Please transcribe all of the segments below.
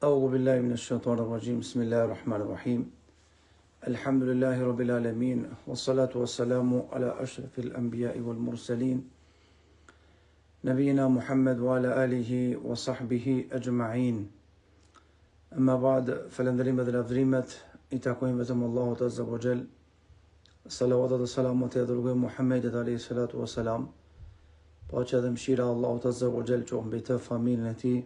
أعوذ بالله من الشيطان الرجيم بسم الله الرحمن الرحيم الحمد لله رب العالمين والصلاة والسلام على أشرف الأنبياء والمرسلين نبينا محمد وعلى آله وصحبه أجمعين أما بعد فلندريم ذلافدريمت إتاكوين بتم الله عز وجل صلوات والسلام على محمد عليه الصلاة والسلام باقي هذا مشيرة الله عز وجل جو بيته فاميلتي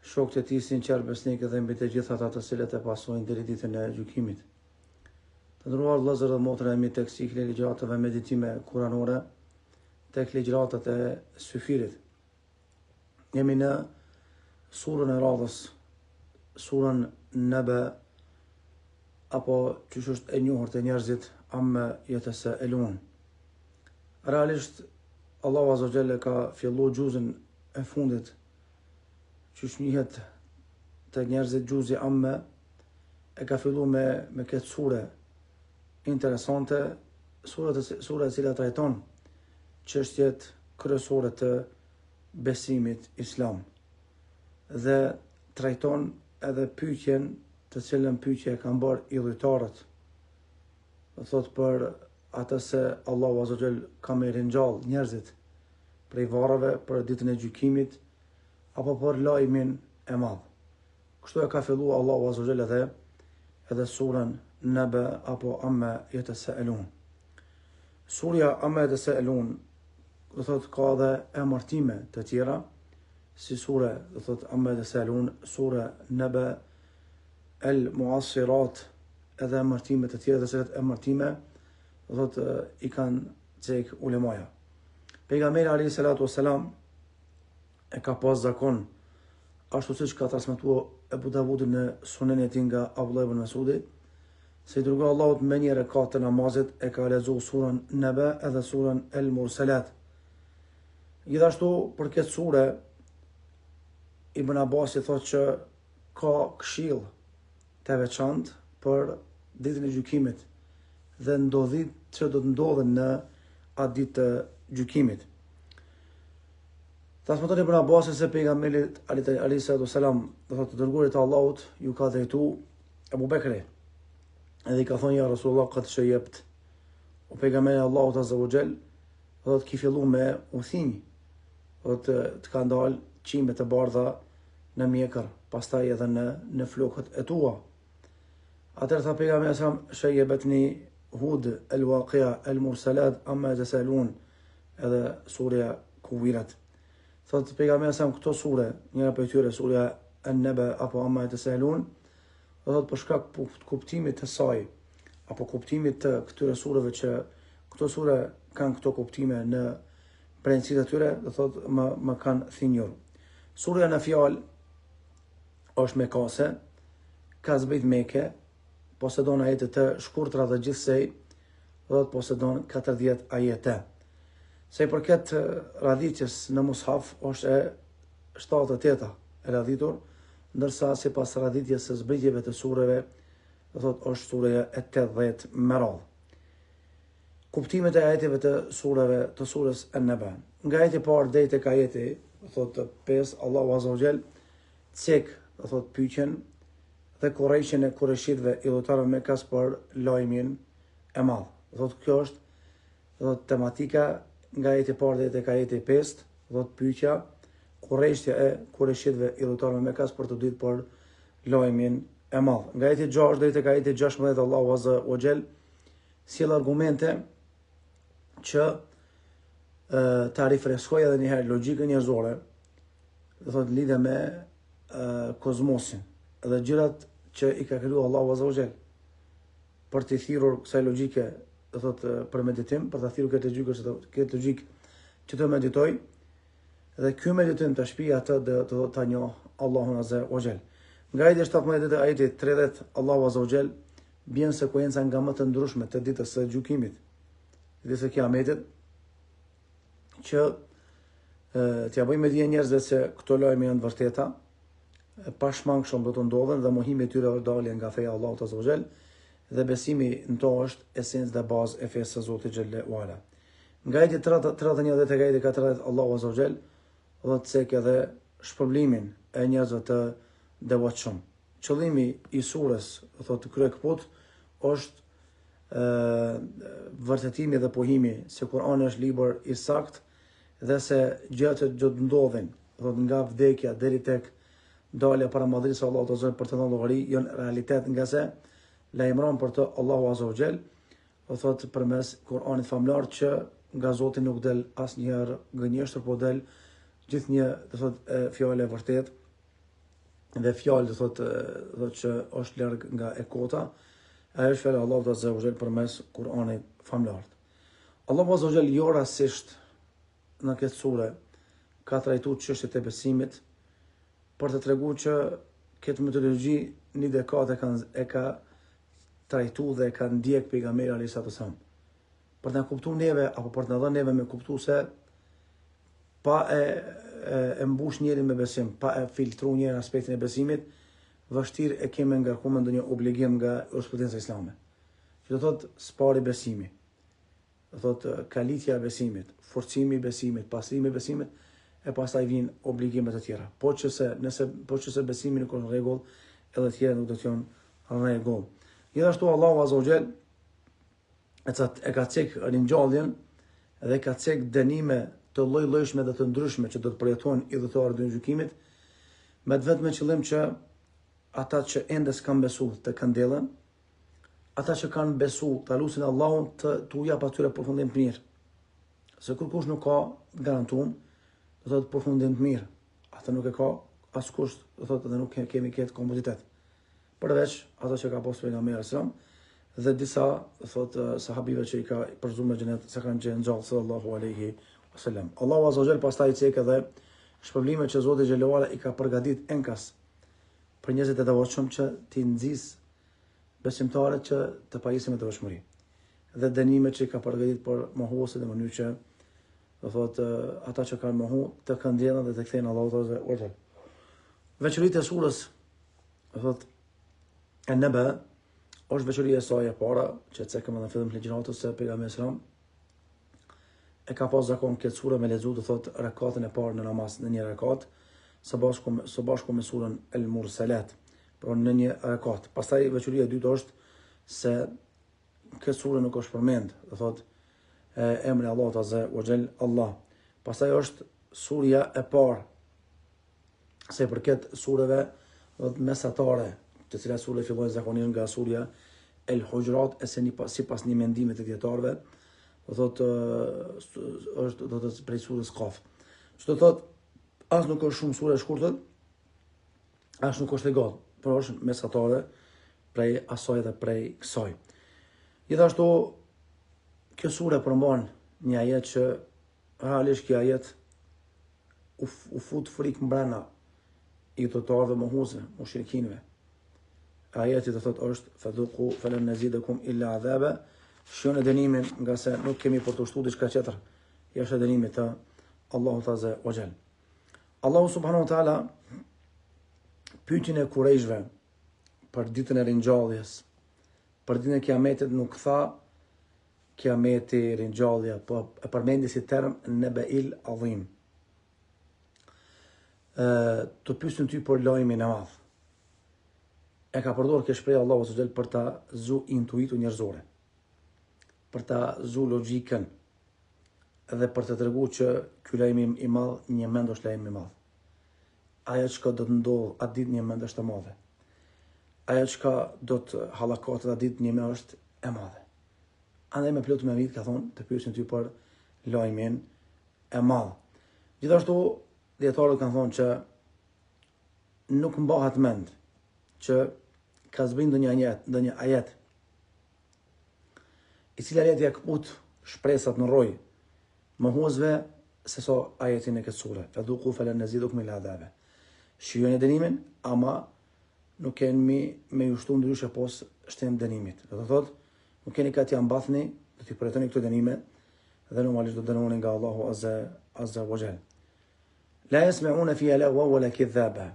shokët e tij sinqer besnikë dhe mbi të gjitha ata të cilët e pasojnë deri ditën e gjykimit. Të nderuar vëllezër dhe motra, jemi tek cikli i ligjëratave meditime kuranore, tek ligjëratat e syfirit. Jemi në surën e radhës, surën Naba, apo çish është e njohur te njerëzit amma yatasaelun. Realisht Allahu Azza wa Jalla ka filluar gjuzën e fundit që shnihet të njerëzit gjuzi amme, e ka fillu me këtë sure interesante, sure e cila trajton çështjet kryesore të besimit islam. Dhe trajton edhe pyetjen të cilën pyetje kanë bërë idhujtarët. Do thot për atë se Allahu Azza wa Jall ka më ringjall njerëzit prej varreve për ditën e gjykimit, apo për lajmin e madh. Kështu e ka filluar Allahu Azza wa Jalla edhe surën Naba apo amma yatasaelun. Surja amma yatasaelun do thot ka edhe emërtime të tjera, si sure do thot amma yatasaelun, sura Naba, el muassirat, edhe emërtime të tjera, të cilat emërtime do thot i kanë cek ulemaja. Pejgamberi alayhi salatu wassalam e ka pas zakon, ashtu siç ka transmetuar Abu Davudi në Sunen e tij nga Abdullah ibn Mas'udi, se i dërgoi Allahut me një rekat të namazit e ka lexuar surën Naba edhe surën El Mursalat. Gjithashtu për këtë sure Ibn Abbas i thotë që ka këshill të veçantë për ditën e gjykimit dhe ndodhit që do të ndodhen në atë ditë të gjykimit. Transmeton Ibn Abbas se pejgamberi alayhi salatu wasalam, do thotë dërguarit e Allahut, ju ka drejtu Abu Bekri. Edhe i ka thonë ja Rasulullah qad shayabt. O pejgamberi Allahut azza wa jall, do të ki fillu me udhëtim. Do të ka dalë çime të bardha në mjekër, pastaj edhe në flokët e tua. Atëherë tha pejgamberi sa shayabatni Hud, el-Waqi'a, el-Mursalat, amma yatasaelun, edhe surja Kuwirat. Thot pejgamberi sa këto sure, njëra prej tyre surja An-Naba apo amma yatasaelun, do thot për shkak kuptimit të saj, apo kuptimit të këtyre sureve që këto sure kanë këto kuptime në brendësitë e tyre, do thot më kanë thinjur. Surja në fjalë është mekase, ka zbrit Mekë, posedon ajete të shkurtra dhe gjithsej, do thot posedon 40 ajete. Se i përket radhitjes në mushaf është e 78 e radhitur, ndërsa si pas radhitjes së zbritjeve të sureve, do thot është sureja e 80 me radhë. Kuptimet e ajeteve të sureve të surës An-Naba. Nga ajeti parë deri tek ajeti, do thot 5, Allahu Azza wa Jall cek, do thot pyetjen dhe kurrëshin e kurrëshitëve idhujtarëve me kas për lajmin e madh. Do thot kjo është do thot tematika nga ajeti parë deri tek ajeti 5, do të pyetja kurrëshja e kurrëshitëve idhujtarëve me kas për të ditë për lajmin e madh. Nga ajeti 6 deri tek ajeti 16 Allahu Azza wa Jall sjell argumente që ta rifreskoj edhe një herë logjikën njerëzore, do thotë lidhe me kozmosin dhe gjërat që i ka krijuar Allahu Azza wa Jall, për të thirrur kësaj logjike, do thotë për meditim, për të thirrur këtë logjik që të meditoj, dhe ky meditim të shpijë atë do ta njoh Allahun Azza wa Jall. Nga ajeti 17 deri ajeti 30 Allahu Azza wa Jall bën sekuenca nga më të ndryshme të ditës së gjykimit, ditës së Kiametit, që t'ia bëjmë dije njerëzve se këto lajme janë vërteta, pa shmangshëm do të ndodhen dhe mohimi i tyre dalje nga feja e Allahut Azza wa Jall, dhe besimi në to është esencë dhe bazë e fesë së Zotit xhallahu ala. Nga ajeti 31 deri tek ajeti 40 Allahu Azza wa Jall do të cekë edhe shpërblimin e njerëzve të devotshëm. Qëllimi i surës, do thotë krye kput, është vërtetimi dhe pohimi se Kurani është libër i saktë dhe se gjërat që do të ndodhin, do thotë nga vdekja deri tek dalja para madhërisë së Allahut azza për të dhënë llogari, janë realitet nga se lajmëron për të Allahu azza wa jall, do thotë përmes Kuranit famlar që nga Zoti nuk del asnjëherë gënjeshtër, po del gjithnjë, do thotë fjalë e vërtetë dhe fjalë do thotë që është larg nga e kota. Ajo është fjala e Allahut azza wa jall përmes Kuranit famlar. Allahu azza wa jall jo rastisht në këtë sure ka trajtuar çështjet e besimit për të treguar që këtë metodologji një dekadë e ka trajtuar dhe e ka ndjek pejgamberi alayhis salam. Për të na kuptuar neve apo për të na dhënë neve me kuptuar se pa e mbush njërin me besim, pa e filtruar njërin aspektin e besimit, vështirë e kemi ngarkuar ndonjë obligim nga jurisprudenca islame. Që do thotë spari besimi, do thotë kalitja e besimit, forcimi i besimit, pastrimi i besimit, e pastaj vijnë obligimet e tjera. Po që se besimi nuk është në rregull, edhe të tjera nuk do të jenë në rregull. Gjithashtu Allahu azza wa jall e ka cek ringjalljen dhe ka cek dënime të lloj-llojshme dhe të ndryshme që do të përjetojnë idhëtorët e gjykimit, me të vetëm qëllim që ata që ende s'kan besu të kandelen, ata që kanë besu të lusin Allahun të ujap atyre përfundim të mirë. Se kërkush nuk ka garantuar, do thotë përfundim të mirë. Ata nuk e ka askush, do thotë edhe nuk kemi këtë kompozitet. Përveç ata që ka pasur pejgamberi sallallahu alajhi wasallam dhe disa, do thotë sahabive që i ka përzuar me xhenet se kanë qenë gjallë sallallahu alaihi wasallam. Allahu azza wa jall pastaj cek edhe shpërblimet që Zoti xhelalu ala i ka përgatitur enkas për njerëzit e devotshëm që ti nxis besimtarët që të pajisin me devotshmëri. Dhe dënimet që i ka përgatitur për mohuesit në mënyrë që do thotë ata që kanë mohu të këndjellën dhe të kthejnë Allahu azza wa jall. Veçoritë e surës, do thotë An-Naba është veçoria e saj e para, që cekëm edhe në fillim të ligjëratës se pejgamberi sallallahu e ka pas zakon këtë surë me lexu, do thotë rekatën e parë në namaz në një rekat, së bashku me surën El-Mursalat, por në një rekat. Pastaj veçoria e dytë është se këtë surë nuk është përmend, do thotë emri Allahut azza wa jall Allah. Pastaj është surja e parë se përket sureve do të mesatare, të cilat surë fillojnë zakonisht nga surja El-Hujurat, e se sipas një mendime të dietarëve, do thotë është do të prej surës Qaf. Çdo thotë as nuk është shumë surë e shkurtër, as nuk është e gjatë, por është mesatare prej asaj dhe prej kësaj. Gjithashtu kjo surë përmban një ajet që realisht kjo ajet u fut frikë mbrana i idhëtorëve mohuese, mushrikinëve. Ajeti do thotë është fadhuqu falan nazidakum illa adhaba, shihoni dënimin nga se nuk kemi për të shtuar diçka tjetër jashtë dënimit të Allahut azza wa jall. Allahu subhanahu wa taala pyetjen e kurajshve për ditën e ringjalljes, për ditën e kiametit nuk tha kiameti, ringjallja, po e përmendi si term nabail azim. Të pyesin ty për lajmin e madh. E ka përdorur kjo shprehje Allahu azza wa jall për ta zu intuitu njerëzore, për ta zu logjikën dhe për të treguar që ky lajm i madh një mend është lajm i madh. Ajo që do të ndodh atë ditë një mend është e madhe. Ajo që do të hallakatet atë ditë një mend është e madhe. Andaj me plot me vit ka thonë të pyesin ty për lajmin e madh. Gjithashtu dietarët kanë thonë që nuk mbahet mend që ka zbritur ndonjë ajet i cili ajet ja kaput shpresat në rroj mohuesve se so ajetin e këtë sure. Fadhuqu falan nazidukum illa adhaba. Shihoni dënimin, ama nuk keni me ju shtu ndryshe pos shtem dënimit. Do të thotë, nuk keni ka t'ja mbathni, do t'i përjetoni këto dënime dhe normalisht do të dënoheni nga Allahu azza wa jall. La yasma'una fiha lagwa wala kidhaba.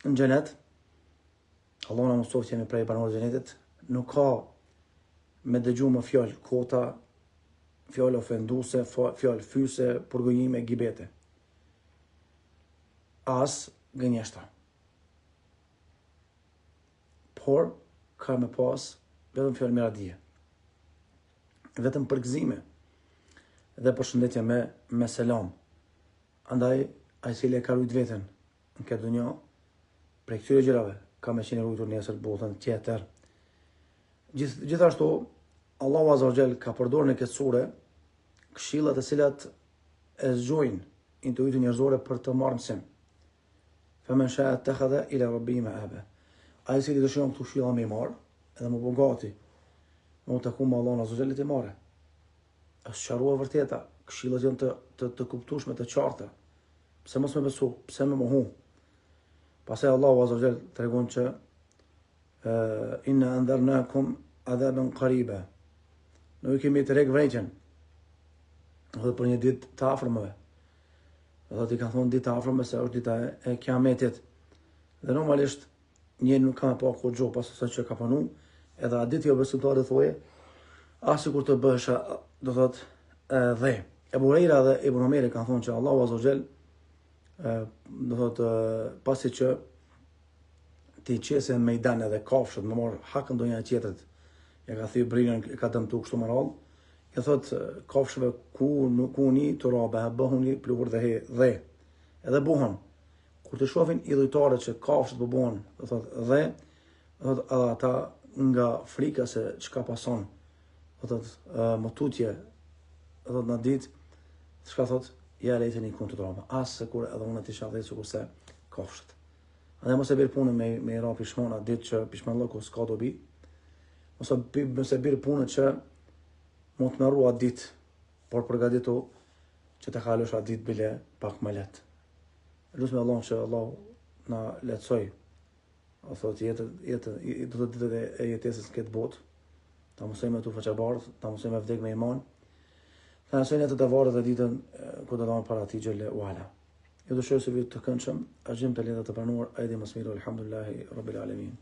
Në xhenet, Allahu na mëson që jemi prej banorëve të xhenetit, nuk ka me dëgju më fjalë kota, fjalë ofenduese, fjalë fyse, përgojime, gibete. As gënjeshtra. por ka me pas vetëm fjalë miradije, vetëm përgëzime dhe përshëndetje me selam. Andaj, ai cili e ka rujt veten në këtë dunjë, prej këtyre gjërave, ka me qenë rujtur nesër botën tjetër. Gjithashtu, Allahu Azza wa Jall ka përdorur në këtë sure këshillat e cilat e zgjojnë intuitin njerëzore për të marrë mësim. Faman sha'a ittakhadha ila rabbihi ma'aba. Ai cili dëshiron këtu këshilla me marr, edhe më bogati, më të taku me Allahun Azza wa Jall të marrë. Është sharrua vërteta, këshillat janë të kuptueshme, të qarta. Pse mos me besu, pse me mohu? Pastaj Allahu Azza wa Jall tregon që inna anzarnakum adhaban qariba. Në ju kemi të rek vrejqen, dhe për një ditë të afërmëve. Dhe i kanë thonë ditë të afërmëve se është dita e kiametit. Dhe normalisht njëri nuk ka me pa kur gjohë pas asaj që ka panu, edhe a ditë jo besimtari thoje, asi kur të bësha, do thot, dhe. Ebu Hurajra dhe Ibn Omeri kanë thonë që Allahu Azza wa Jall, do thot, pasi që ti qese në mejdan edhe kafshët, me marë hakën do një tjetërit, ja ka thyrë brinën, e ka dëmtu kështu më radhë, e thot kafshëve kuni të rabe, bëhuni pluhur dhe, edhe buhon. Kur të shofin idhujtarët që kafshët po buhon, dhe thot edhe ata nga frika se çka pason, thot më tutje, thot në ditë, çka thot, ja lejteni kun të rabe, asë se kur edhe unë të isha dhe kurse kafshët. Andaj mos e birë punën me i ra pishmona, ditë që pishman lëku s'ka dobi, mos e birë punën që mund të merru atë ditë, por përgatitu që të kalosh atë ditë bile pak më letë. Lusme Allah që Allah na letësoj, o thot do të ditët e jetesës në këtë botë, ta mësoj me tu faqabardh, ta mësoj me vdek me iman, ta mësoj në të varët dhe ditën ku të dhamë para ti gjelle u ala. Ju dëshiroj se vit të këndshëm, agjim të letat të pranuar, ajdi mësmiru, alhamdulillahi, rabbil alamin.